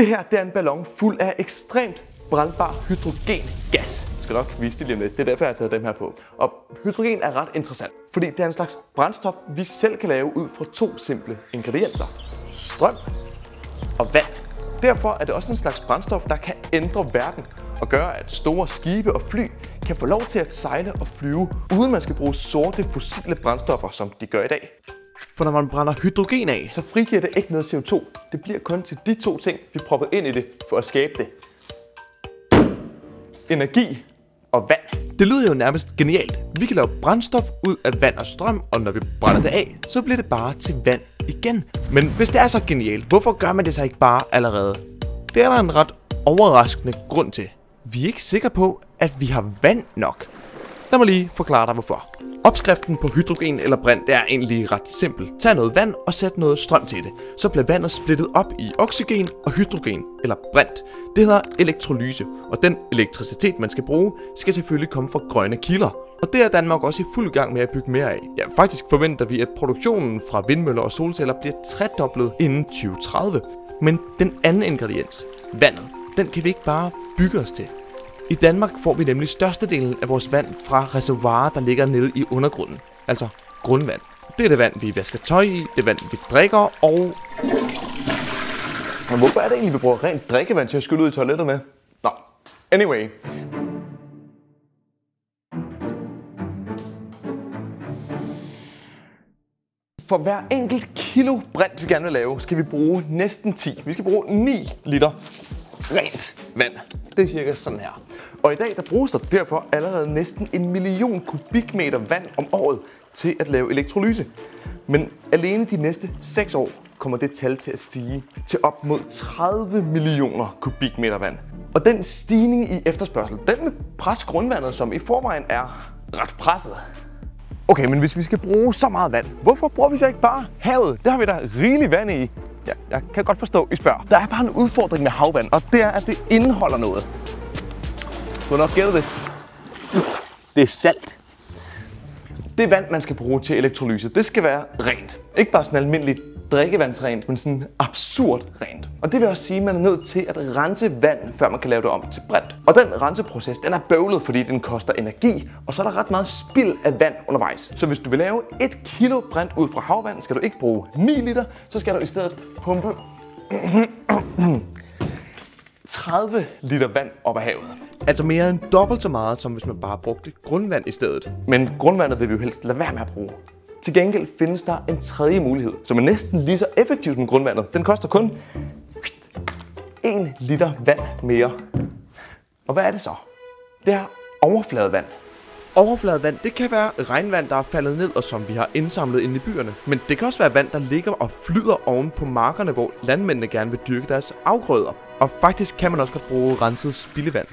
Det her er en ballon fuld af ekstremt brandbar hydrogengas. Jeg skal nok vise det lige om lidt. Det er derfor, jeg har taget dem her på. Og hydrogen er ret interessant, fordi det er en slags brændstof, vi selv kan lave ud fra 2 simple ingredienser. Strøm og vand. Derfor er det også en slags brændstof, der kan ændre verden og gøre, at store skibe og fly kan få lov til at sejle og flyve, uden man skal bruge sorte fossile brændstoffer, som de gør i dag. For når man brænder hydrogen af, så frigiver det ikke noget CO2. Det bliver kun til de 2 ting, vi propper ind i det for at skabe det. Energi og vand. Det lyder jo nærmest genialt. Vi kan lave brændstof ud af vand og strøm, og når vi brænder det af, så bliver det bare til vand igen. Men hvis det er så genialt, hvorfor gør man det så ikke bare allerede? Det er der en ret overraskende grund til. Vi er ikke sikre på, at vi har vand nok. Lad mig lige forklare dig hvorfor. Opskriften på hydrogen eller brint er egentlig ret simpel. Tag noget vand og sæt noget strøm til det. Så bliver vandet splittet op i oxygen og hydrogen eller brint. Det hedder elektrolyse, og den elektricitet man skal bruge, skal selvfølgelig komme fra grønne kilder. Og det er Danmark også i fuld gang med at bygge mere af. Ja, faktisk forventer vi, at produktionen fra vindmøller og solceller bliver tredoblet inden 2030. Men den anden ingrediens, vandet, den kan vi ikke bare bygge os til. I Danmark får vi nemlig størstedelen af vores vand fra reservoirer, der ligger nede i undergrunden. Altså grundvand. Det er det vand, vi vasker tøj i, det vand, vi drikker og... Men hvorfor er det egentlig, vi bruger rent drikkevand til at skylle ud i toilettet med? Nå, anyway. For hver enkelt kilo brint, vi gerne vil lave, skal vi bruge næsten 10. Vi skal bruge 9 liter rent vand. Det er cirka sådan her. Og i dag der bruges der derfor allerede næsten 1 million kubikmeter vand om året til at lave elektrolyse. Men alene de næste 6 år kommer det tal til at stige til op mod 30 millioner kubikmeter vand. Og den stigning i efterspørgsel, den vil presse grundvandet, som i forvejen er ret presset. Okay, men hvis vi skal bruge så meget vand, hvorfor bruger vi så ikke bare havet? Der har vi da rigeligt vand i. Ja, jeg kan godt forstå, I spørger. Der er bare en udfordring med havvand, og det er, at det indeholder noget. Du har nok gættet det. Det er salt. Det vand, man skal bruge til elektrolyse, det skal være rent. Ikke bare sådan almindeligt drikkevandsrent, men sådan absurd rent. Og det vil også sige, at man er nødt til at rense vand, før man kan lave det om til brint. Og den renseproces, den er bøvlet, fordi den koster energi, og så er der ret meget spild af vand undervejs. Så hvis du vil lave 1 kilo brint ud fra havvand, skal du ikke bruge 9 liter, så skal du i stedet pumpe 30 liter vand op af havet. Altså mere end dobbelt så meget, som hvis man bare brugte grundvand i stedet. Men grundvandet vil vi jo helst lade være med at bruge. Til gengæld findes der en tredje mulighed, som er næsten lige så effektiv som grundvandet. Den koster kun 1 liter vand mere. Og hvad er det så? Det er overfladevand. Overfladevand, det kan være regnvand, der er faldet ned og som vi har indsamlet inde i byerne. Men det kan også være vand, der ligger og flyder oven på markerne, hvor landmændene gerne vil dyrke deres afgrøder. Og faktisk kan man også godt bruge renset spildevand.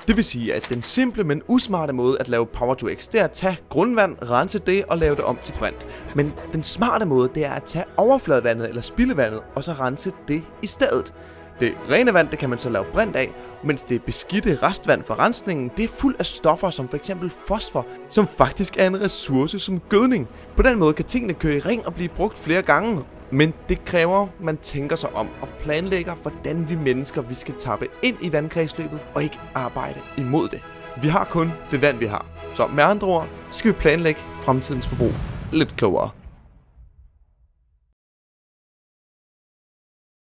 Det vil sige, at den simple, men usmarte måde at lave Power to X, det er at tage grundvand, rense det og lave det om til brint. Men den smarte måde, det er at tage overfladevandet eller spildevandet og så rense det i stedet. Det rene vand, det kan man så lave brint af, mens det beskidte restvand fra rensningen, det er fuld af stoffer som f.eks. fosfor, som faktisk er en ressource som gødning. På den måde kan tingene køre i ring og blive brugt flere gange. Men det kræver, at man tænker sig om og planlægger, hvordan vi mennesker vi skal tappe ind i vandkredsløbet og ikke arbejde imod det. Vi har kun det vand, vi har. Så med andre ord skal vi planlægge fremtidens forbrug lidt klogere.